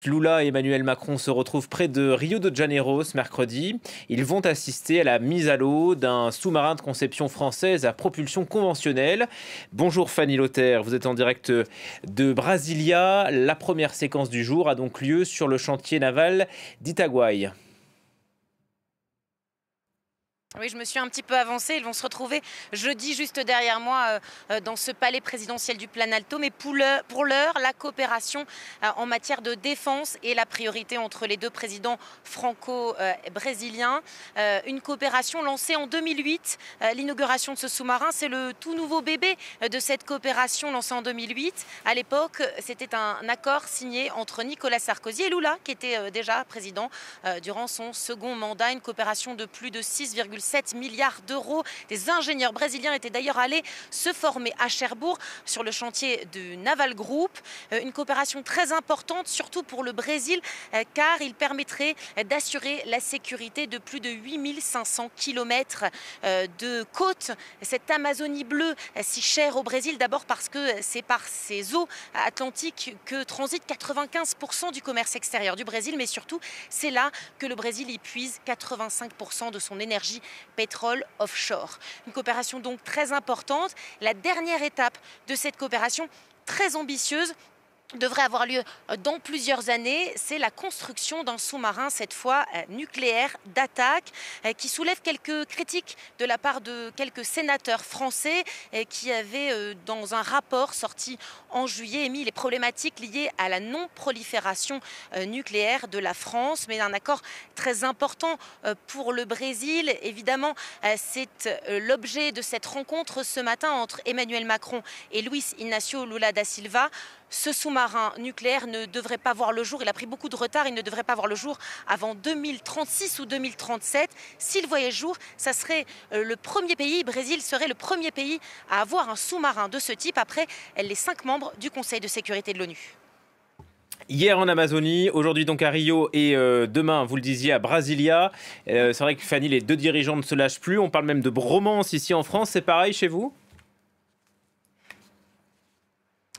Lula et Emmanuel Macron se retrouvent près de Rio de Janeiro ce mercredi. Ils vont assister à la mise à l'eau d'un sous-marin de conception française à propulsion conventionnelle. Bonjour Fanny Lothaire, vous êtes en direct de Brasilia. La première séquence du jour a donc lieu sur le chantier naval d'Itaguaí. Oui, je me suis un petit peu avancée. Ils vont se retrouver jeudi juste derrière moi dans ce palais présidentiel du Planalto. Mais pour l'heure, la coopération en matière de défense est la priorité entre les deux présidents franco-brésiliens. Une coopération lancée en 2008. L'inauguration de ce sous-marin, c'est le tout nouveau bébé de cette coopération lancée en 2008. À l'époque, c'était un accord signé entre Nicolas Sarkozy et Lula, qui était déjà président durant son second mandat. Une coopération de plus de 6,7 milliards d'euros. Des ingénieurs brésiliens étaient d'ailleurs allés se former à Cherbourg sur le chantier du Naval Group. Une coopération très importante, surtout pour le Brésil, car il permettrait d'assurer la sécurité de plus de 8500 kilomètres de côte. Cette Amazonie bleue, si chère au Brésil, d'abord parce que c'est par ces eaux atlantiques que transite 95% du commerce extérieur du Brésil, mais surtout, c'est là que le Brésil y puise 85% de son énergie pétrole offshore. Une coopération donc très importante. La dernière étape de cette coopération, très ambitieuse, devrait avoir lieu dans plusieurs années. C'est la construction d'un sous-marin, cette fois nucléaire, d'attaque, qui soulève quelques critiques de la part de quelques sénateurs français qui avaient, dans un rapport sorti en juillet, émis les problématiques liées à la non-prolifération nucléaire de la France, mais un accord très important pour le Brésil. Évidemment, c'est l'objet de cette rencontre ce matin entre Emmanuel Macron et Luiz Inácio Lula da Silva. Ce sous-marin nucléaire ne devrait pas voir le jour, il a pris beaucoup de retard, il ne devrait pas voir le jour avant 2036 ou 2037. S'il voyait le jour, ça serait le premier pays, Brésil serait le premier pays à avoir un sous-marin de ce type après les 5 membres du Conseil de sécurité de l'ONU. Hier en Amazonie, aujourd'hui donc à Rio et demain, vous le disiez, à Brasilia. C'est vrai que Fanny, les deux dirigeants ne se lâchent plus, on parle même de bromance ici en France, c'est pareil chez vous ?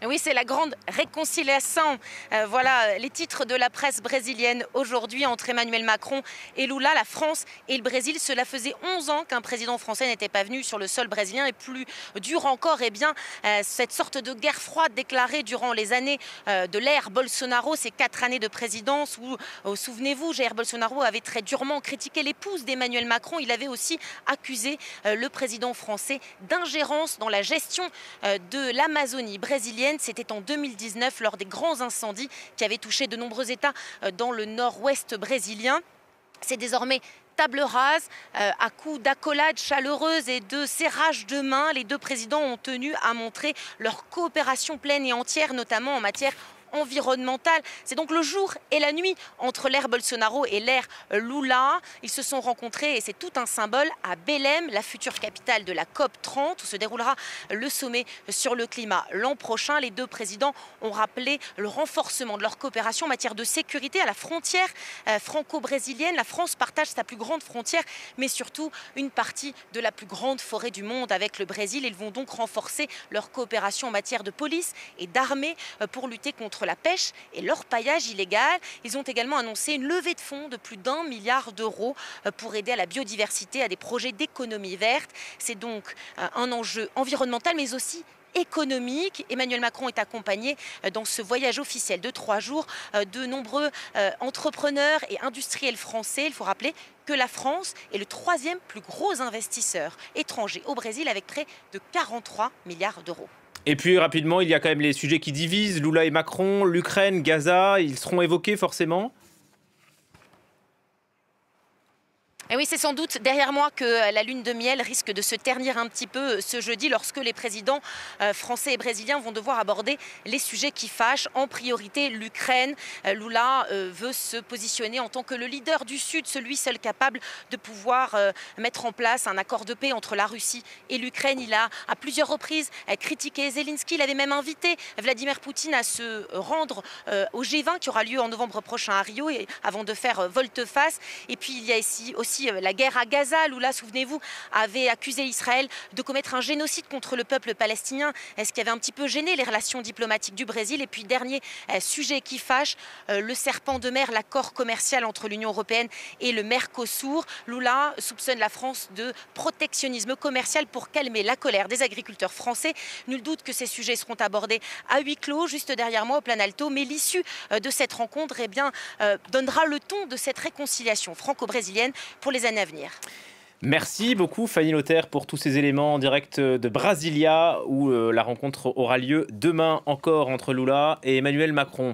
Oui, c'est la grande réconciliation. Voilà les titres de la presse brésilienne aujourd'hui entre Emmanuel Macron et Lula. La France et le Brésil, cela faisait 11 ans qu'un président français n'était pas venu sur le sol brésilien. Et plus dur encore, eh bien, cette sorte de guerre froide déclarée durant les années de l'ère Bolsonaro, ces 4 années de présidence où, souvenez-vous, Jair Bolsonaro avait très durement critiqué l'épouse d'Emmanuel Macron. Il avait aussi accusé le président français d'ingérence dans la gestion de l'Amazonie brésilienne. C'était en 2019 lors des grands incendies qui avaient touché de nombreux États dans le nord-ouest brésilien. C'est désormais table rase, à coups d'accolades chaleureuses et de serrage de main. Les deux présidents ont tenu à montrer leur coopération pleine et entière, notamment en matière environnementale. C'est donc le jour et la nuit entre l'ère Bolsonaro et l'ère Lula. Ils se sont rencontrés et c'est tout un symbole à Belém, la future capitale de la COP30 où se déroulera le sommet sur le climat l'an prochain. Les deux présidents ont rappelé le renforcement de leur coopération en matière de sécurité à la frontière franco-brésilienne. La France partage sa plus grande frontière mais surtout une partie de la plus grande forêt du monde avec le Brésil. Ils vont donc renforcer leur coopération en matière de police et d'armée pour lutter contre la pêche et l'orpaillage illégal. Ils ont également annoncé une levée de fonds de plus d'1 milliard d'euros pour aider à la biodiversité, à des projets d'économie verte. C'est donc un enjeu environnemental mais aussi économique. Emmanuel Macron est accompagné dans ce voyage officiel de 3 jours de nombreux entrepreneurs et industriels français. Il faut rappeler que la France est le 3e plus gros investisseur étranger au Brésil avec près de 43 milliards d'euros. Et puis rapidement, il y a quand même les sujets qui divisent, Lula et Macron, l'Ukraine, Gaza, ils seront évoqués forcément ? Et oui, c'est sans doute derrière moi que la lune de miel risque de se ternir un petit peu ce jeudi lorsque les présidents français et brésiliens vont devoir aborder les sujets qui fâchent. En priorité, l'Ukraine. Lula veut se positionner en tant que le leader du Sud, celui seul capable de pouvoir mettre en place un accord de paix entre la Russie et l'Ukraine. Il a à plusieurs reprises critiqué Zelensky. Il avait même invité Vladimir Poutine à se rendre au G20 qui aura lieu en novembre prochain à Rio avant de faire volte-face. Et puis il y a ici aussi aussi la guerre à Gaza. Lula, souvenez-vous, avait accusé Israël de commettre un génocide contre le peuple palestinien, ce qui avait un petit peu gêné les relations diplomatiques du Brésil. Et puis dernier sujet qui fâche, le serpent de mer, l'accord commercial entre l'Union européenne et le Mercosur. Lula soupçonne la France de protectionnisme commercial pour calmer la colère des agriculteurs français. Nul doute que ces sujets seront abordés à huis clos, juste derrière moi au Planalto. Mais l'issue de cette rencontre donnera le ton de cette réconciliation franco-brésilienne pour les années à venir. Merci beaucoup Fanny Lothaire pour tous ces éléments en direct de Brasilia où la rencontre aura lieu demain encore entre Lula et Emmanuel Macron.